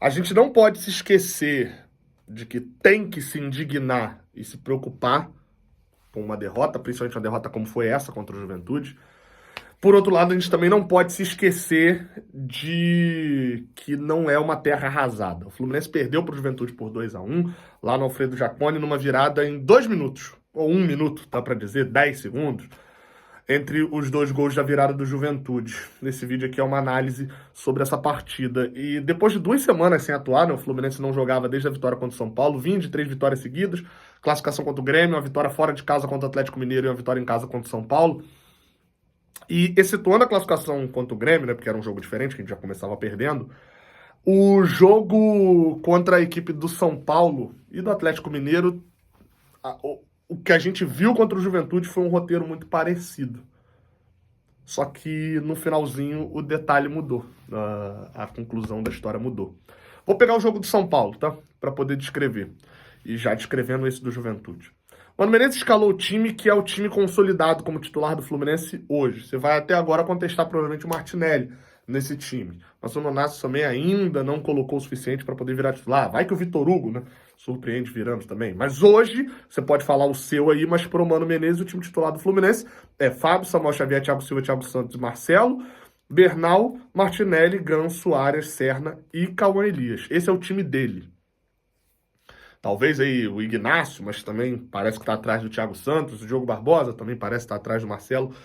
A gente não pode se esquecer de que tem que se indignar e se preocupar com uma derrota, principalmente uma derrota como foi essa contra o Juventude. Por outro lado, a gente também não pode se esquecer de que não é uma terra arrasada. O Fluminense perdeu para o Juventude por 2-1 lá no Alfredo Jaconi, numa virada em 2 minutos, ou 1 minuto, dá para dizer, 10 segundos, entre os dois gols da virada do Juventude. Nesse vídeo aqui é uma análise sobre essa partida. E depois de 2 semanas sem atuar, né, o Fluminense não jogava desde a vitória contra o São Paulo, vinha de 3 vitórias seguidas, classificação contra o Grêmio, uma vitória fora de casa contra o Atlético Mineiro e uma vitória em casa contra o São Paulo. E excetuando a classificação contra o Grêmio, né, porque era um jogo diferente, que a gente já começava perdendo, o jogo contra a equipe do São Paulo e do Atlético Mineiro, o que a gente viu contra o Juventude foi um roteiro muito parecido. Só que no finalzinho o detalhe mudou, a conclusão da história mudou. Vou pegar o jogo do São Paulo, tá? Para poder descrever. E já descrevendo esse do Juventude. O Mano Menezes escalou o time que é o time consolidado como titular do Fluminense hoje. Você vai até agora contestar provavelmente o Martinelli nesse time. Mas o Nonato também ainda não colocou o suficiente para poder virar titular. Vai que o Vitor Hugo, né? Surpreende virando também. Mas hoje, você pode falar o seu aí, mas pro Mano Menezes, o time titular do Fluminense é Fábio, Samuel Xavier, Thiago Silva, Thiago Santos e Marcelo, Bernal, Martinelli, Ganso, Arias, Serna e Cauã Elias. Esse é o time dele. Talvez aí o Ignacio, mas também parece que está atrás do Thiago Santos, o Diogo Barbosa também parece estar atrás do Marcelo.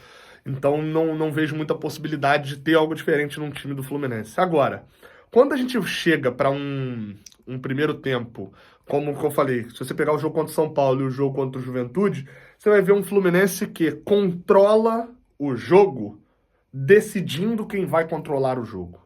Então não vejo muita possibilidade de ter algo diferente num time do Fluminense. Agora, quando a gente chega para um primeiro tempo, como eu falei, se você pegar o jogo contra o São Paulo e o jogo contra o Juventude, você vai ver um Fluminense que controla o jogo decidindo quem vai controlar o jogo.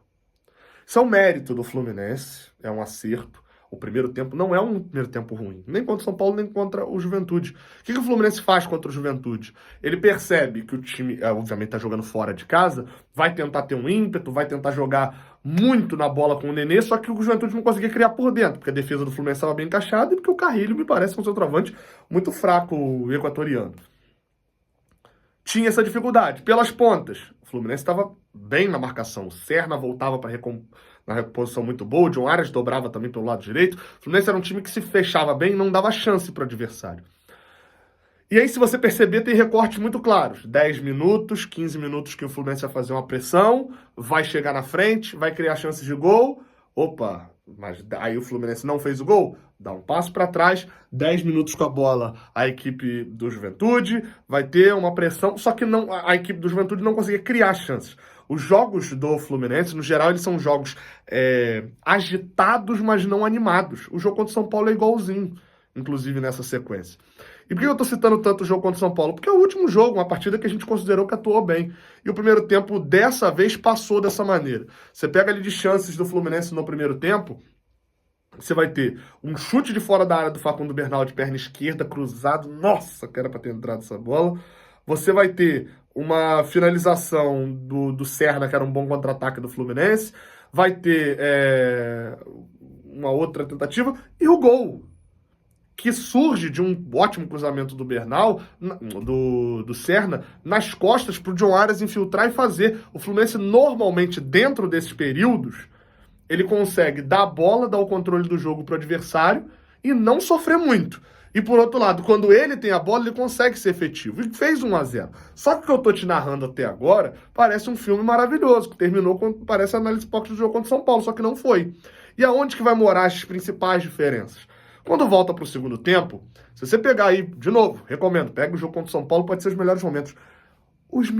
Isso é um mérito do Fluminense, é um acerto. O primeiro tempo não é um primeiro tempo ruim, nem contra o São Paulo, nem contra o Juventude. O que o Fluminense faz contra o Juventude? Ele percebe que o time, obviamente, está jogando fora de casa, vai tentar ter um ímpeto, vai tentar jogar muito na bola com o Nenê, só que o Juventude não conseguia criar por dentro, porque a defesa do Fluminense estava bem encaixada e porque o Carrilho me parece um centroavante muito fraco, o equatoriano. Tinha essa dificuldade. Pelas pontas, o Fluminense estava bem na marcação. O Serna voltava para na reposição muito boa. O John Arias dobrava também pelo lado direito. O Fluminense era um time que se fechava bem e não dava chance para o adversário. E aí, se você perceber, tem recortes muito claros. 10 minutos, 15 minutos que o Fluminense vai fazer uma pressão, vai chegar na frente, vai criar chances de gol. Opa, mas aí o Fluminense não fez o gol? Dá um passo para trás, 10 minutos com a bola, a equipe do Juventude vai ter uma pressão, só que não, a equipe do Juventude não conseguia criar chances. Os jogos do Fluminense, no geral, eles são jogos agitados, mas não animados. O jogo contra o São Paulo é igualzinho, inclusive nessa sequência. E por que eu tô citando tanto o jogo contra o São Paulo? Porque é o último jogo, uma partida que a gente considerou que atuou bem. E o primeiro tempo, dessa vez, passou dessa maneira. Você pega ali de chances do Fluminense no primeiro tempo, você vai ter um chute de fora da área do Facundo Bernal de perna esquerda, cruzado. Nossa, que era pra ter entrado essa bola. Você vai ter uma finalização do Serna, que era um bom contra-ataque do Fluminense. Vai ter uma outra tentativa. E o gol, que surge de um ótimo cruzamento do Bernal, do Serna, nas costas para o John Arias infiltrar e fazer. O Fluminense, normalmente, dentro desses períodos, ele consegue dar a bola, dar o controle do jogo para o adversário e não sofrer muito. E, por outro lado, quando ele tem a bola, ele consegue ser efetivo. E fez 1-0. Só que o que eu tô te narrando até agora parece um filme maravilhoso, que terminou com, parece a análise pocket do jogo contra o São Paulo, só que não foi. E aonde que vai morar as principais diferenças? Quando volta para o segundo tempo, se você pegar aí, de novo, recomendo, pega o jogo contra o São Paulo, pode ser os melhores momentos. Os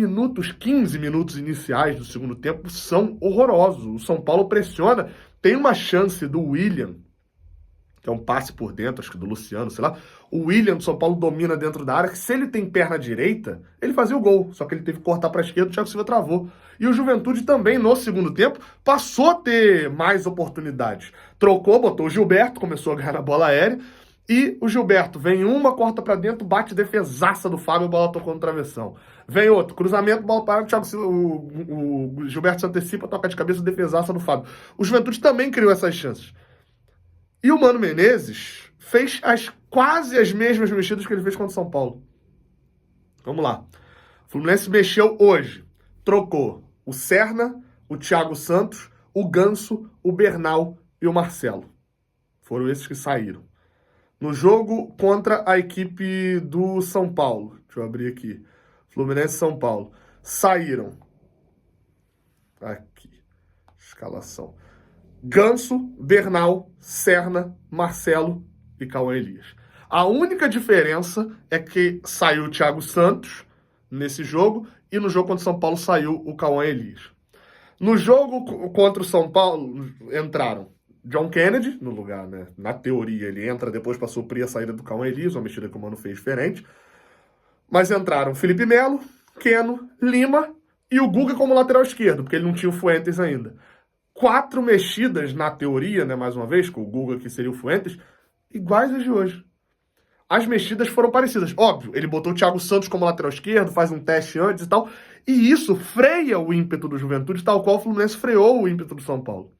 15 minutos iniciais do segundo tempo são horrorosos. O São Paulo pressiona, tem uma chance do William, que é um passe por dentro, acho que do Luciano, sei lá. O William do São Paulo domina dentro da área, que se ele tem perna direita, ele fazia o gol. Só que ele teve que cortar para a esquerda, o Thiago Silva travou. E o Juventude também, no segundo tempo, passou a ter mais oportunidades. Trocou, botou o Gilberto, começou a ganhar na bola aérea. E o Gilberto vem uma, corta para dentro, bate defesaça do Fábio, a bola tocou no travessão. Vem outro, cruzamento, bola para o Thiago Silva, o Gilberto se antecipa, toca de cabeça, defesaça do Fábio. O Juventude também criou essas chances. E o Mano Menezes fez quase as mesmas mexidas que ele fez contra o São Paulo. Vamos lá. O Fluminense mexeu hoje. Trocou o Serna, o Thiago Santos, o Ganso, o Bernal e o Marcelo. Foram esses que saíram. No jogo contra a equipe do São Paulo, deixa eu abrir aqui, Fluminense e São Paulo, saíram. Aqui, escalação. Ganso, Bernal, Serna, Marcelo e Cauã Elias. A única diferença é que saiu o Thiago Santos nesse jogo e no jogo contra o São Paulo saiu o Cauã Elias. No jogo contra o São Paulo entraram John Kennedy no lugar, né? Na teoria ele entra depois para suprir a saída do Cauã Elias, uma mexida que o Mano fez diferente. Mas entraram Felipe Melo, Keno, Lima e o Guga como lateral esquerdo, porque ele não tinha o Fuentes ainda. 4 mexidas na teoria, né? Mais uma vez, com o Guga que seria o Fuentes, iguais às de hoje. As mexidas foram parecidas. Óbvio, ele botou o Thiago Santos como lateral esquerdo, faz um teste antes e tal. E isso freia o ímpeto do Juventude, tal qual o Fluminense freou o ímpeto do São Paulo.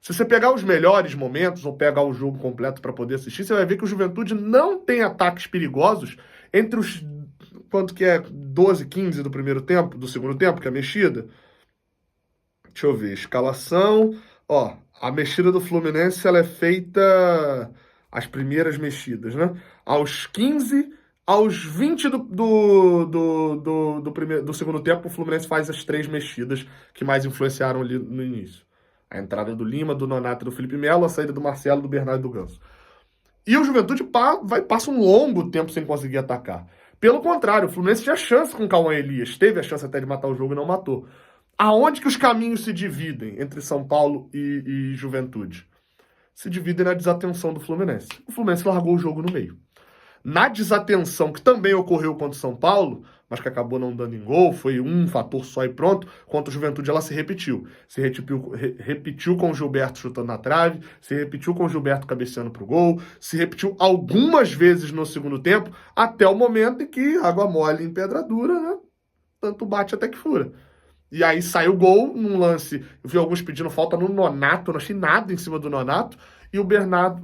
Se você pegar os melhores momentos, ou pegar o jogo completo para poder assistir, você vai ver que o Juventude não tem ataques perigosos entre os... Quanto que é? 12, 15 do primeiro tempo, do segundo tempo, que é a mexida? Deixa eu ver. Escalação. Ó, a mexida do Fluminense, ela é feita... As primeiras mexidas, né? Aos 15, aos 20 do segundo tempo, o Fluminense faz as 3 mexidas que mais influenciaram ali no início. A entrada do Lima, do Nonato e do Felipe Melo, a saída do Marcelo, do Bernardo e do Ganso. E o Juventude passa um longo tempo sem conseguir atacar. Pelo contrário, o Fluminense tinha chance com o Cauã Elias. Teve a chance até de matar o jogo e não matou. Aonde que os caminhos se dividem entre São Paulo e Juventude? Se dividem na desatenção do Fluminense. O Fluminense largou o jogo no meio. Na desatenção, que também ocorreu contra o São Paulo, mas que acabou não dando em gol, foi um fator só e pronto, contra o Juventude ela se repetiu. Se repetiu com o Gilberto chutando na trave, se repetiu com o Gilberto cabeceando pro gol, se repetiu algumas vezes no segundo tempo, até o momento em que água mole em pedra dura, né? Tanto bate até que fura. E aí saiu o gol num lance. Eu vi alguns pedindo falta no Nonato, não achei nada em cima do Nonato. E o Bernardo,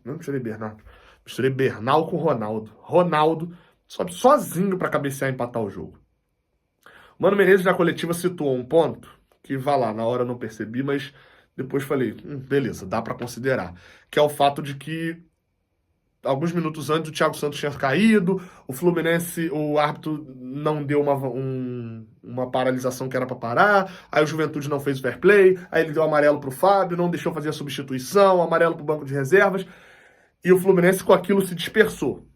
não tirei Bernardo. Misturei Bernal com Ronaldo. Ronaldo sobe sozinho para cabecear e empatar o jogo. O Mano Menezes na coletiva citou um ponto que, vá lá, na hora eu não percebi, mas depois falei, beleza, dá para considerar. Que é o fato de que alguns minutos antes o Thiago Santos tinha caído, o Fluminense, o árbitro não deu uma paralisação que era para parar, aí o Juventude não fez o fair play, aí ele deu amarelo pro Fábio, não deixou fazer a substituição, amarelo pro banco de reservas, e o Fluminense com aquilo se dispersou.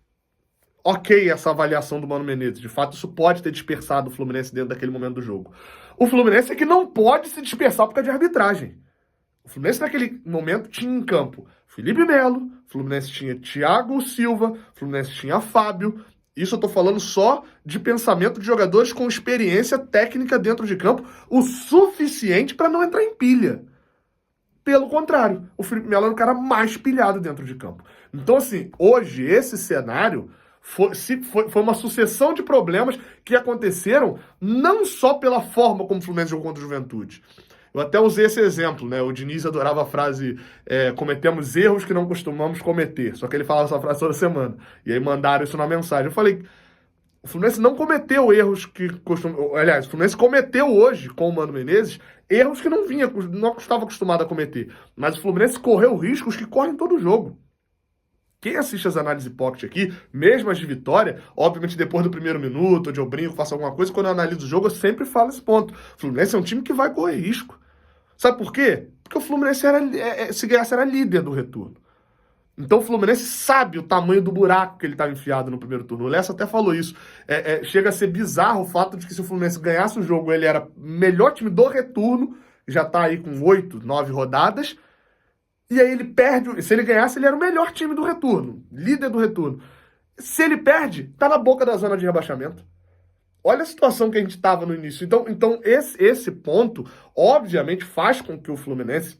Ok essa avaliação do Mano Menezes, de fato isso pode ter dispersado o Fluminense dentro daquele momento do jogo. O Fluminense é que não pode se dispersar por causa de arbitragem. O Fluminense naquele momento tinha em campo Felipe Melo, Fluminense tinha Thiago Silva, Fluminense tinha Fábio. Isso eu tô falando só de pensamento de jogadores com experiência técnica dentro de campo, o suficiente para não entrar em pilha. Pelo contrário, o Felipe Melo era o cara mais pilhado dentro de campo. Então, assim, hoje esse cenário foi uma sucessão de problemas que aconteceram não só pela forma como o Fluminense jogou contra o Juventude. Eu até usei esse exemplo, né? O Diniz adorava a frase cometemos erros que não costumamos cometer. Só que ele falava essa frase toda semana. E aí mandaram isso na mensagem. Eu falei, o Fluminense não cometeu erros que costumam... Aliás, o Fluminense cometeu hoje, com o Mano Menezes, erros que não estava acostumado a cometer. Mas o Fluminense correu riscos que correm todo jogo. Quem assiste as análises pocket aqui, mesmo as de vitória, obviamente depois do primeiro minuto, onde eu brinco, faço alguma coisa, quando eu analiso o jogo, eu sempre falo esse ponto. O Fluminense é um time que vai correr risco. Sabe por quê? Porque o Fluminense, se ganhasse, era líder do retorno. Então o Fluminense sabe o tamanho do buraco que ele estava enfiado no primeiro turno. O Lessa até falou isso. Chega a ser bizarro o fato de que se o Fluminense ganhasse o jogo, ele era melhor time do retorno, já está aí com 8, 9 rodadas, e aí ele perde. Se ele ganhasse, ele era o melhor time do retorno, líder do retorno. Se ele perde, tá na boca da zona de rebaixamento. Olha a situação que a gente estava no início. Então esse ponto, obviamente, faz com que o Fluminense,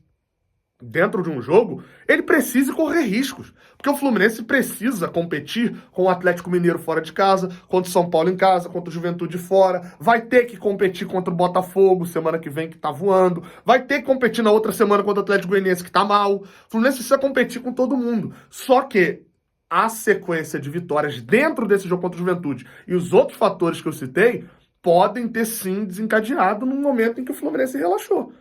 dentro de um jogo, ele precise correr riscos. Porque o Fluminense precisa competir com o Atlético Mineiro fora de casa, contra o São Paulo em casa, contra o Juventude fora. Vai ter que competir contra o Botafogo semana que vem, que tá voando. Vai ter que competir na outra semana contra o Atlético Goianiense, que tá mal. O Fluminense precisa competir com todo mundo. Só que a sequência de vitórias dentro desse jogo contra o Juventude e os outros fatores que eu citei podem ter sim desencadeado num momento em que o Fluminense relaxou.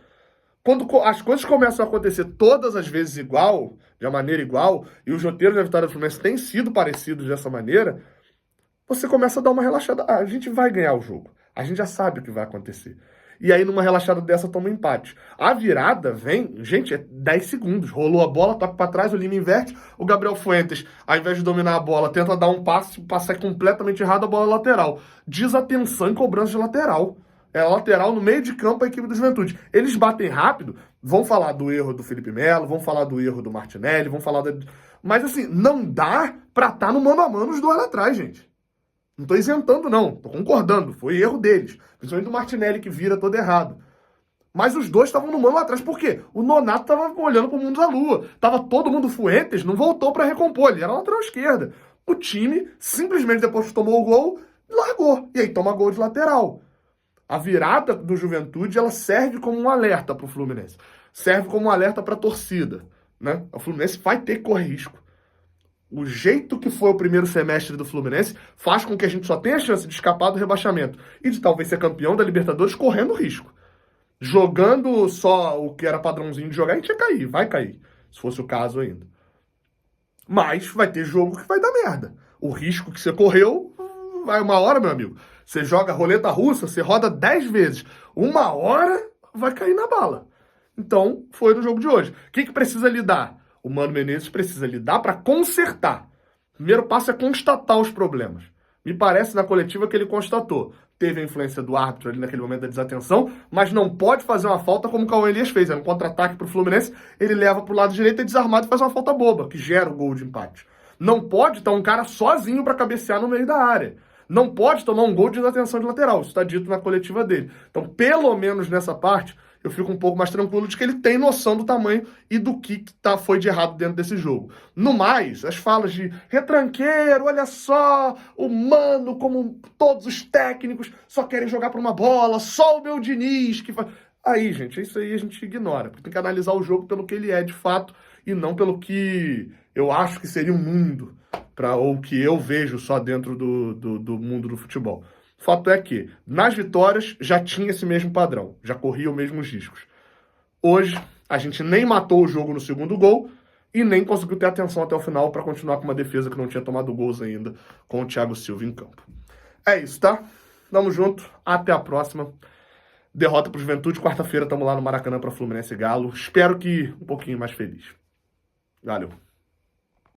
Quando as coisas começam a acontecer todas as vezes igual, de uma maneira igual, e os roteiros da vitória do Fluminense têm sido parecidos dessa maneira, você começa a dar uma relaxada. Ah, a gente vai ganhar o jogo. A gente já sabe o que vai acontecer. E aí, numa relaxada dessa, toma um empate. A virada vem, gente, é 10 segundos. Rolou a bola, toca pra trás, o Lima inverte. O Gabriel Fuentes, ao invés de dominar a bola, tenta dar um passe, o passe é completamente errado, a bola é lateral. Desatenção em cobrança de lateral. É lateral no meio de campo a equipe do Juventude. Eles batem rápido, vão falar do erro do Felipe Melo, vão falar do erro do Martinelli, vão falar da... Mas assim, não dá pra estar no mano a mano os dois lá atrás, gente. Não tô isentando, não. Tô concordando. Foi erro deles. Principalmente do Martinelli, que vira todo errado. Mas os dois estavam no mano lá atrás. Por quê? O Nonato tava olhando pro mundo da lua. Tava todo mundo Fuentes, não voltou pra recompor. Ele era lateral esquerda. O time, simplesmente depois que tomou o gol, largou. E aí toma gol de lateral. A virada do Juventude, ela serve como um alerta pro Fluminense. Serve como um alerta pra torcida, né? O Fluminense vai ter que correr risco. O jeito que foi o primeiro semestre do Fluminense faz com que a gente só tenha a chance de escapar do rebaixamento e de talvez ser campeão da Libertadores correndo risco. Jogando só o que era padrãozinho de jogar, a gente ia cair, vai cair, se fosse o caso ainda. Mas vai ter jogo que vai dar merda. O risco que você correu, vai uma hora, meu amigo. Você joga roleta russa, você roda 10 vezes. Uma hora vai cair na bala. Então, foi no jogo de hoje. O que precisa lidar? O Mano Menezes precisa lidar para consertar. O primeiro passo é constatar os problemas. Me parece na coletiva que ele constatou. Teve a influência do árbitro ali naquele momento da desatenção, mas não pode fazer uma falta como o Cauã Elias fez. Era um contra-ataque para o Fluminense, ele leva para o lado direito, é desarmado e faz uma falta boba, que gera o gol de empate. Não pode estar um cara sozinho para cabecear no meio da área. Não pode tomar um gol de desatenção de lateral. Isso está dito na coletiva dele. Então, pelo menos nessa parte, eu fico um pouco mais tranquilo de que ele tem noção do tamanho e do que foi de errado dentro desse jogo. No mais, as falas de retranqueiro, olha só, o Mano, como todos os técnicos, só querem jogar por uma bola, só o meu Diniz que faz... Aí, gente, isso aí a gente ignora, porque tem que analisar o jogo pelo que ele é de fato e não pelo que eu acho que seria um mundo, ou que eu vejo só dentro do mundo do futebol. O fato é que, nas vitórias, já tinha esse mesmo padrão, já corria os mesmos riscos. Hoje, a gente nem matou o jogo no segundo gol e nem conseguiu ter atenção até o final para continuar com uma defesa que não tinha tomado gols ainda com o Thiago Silva em campo. É isso, tá? Tamo junto, até a próxima. Derrota pro Juventude, quarta-feira estamos lá no Maracanã para Fluminense e Galo. Espero que um pouquinho mais feliz. Valeu.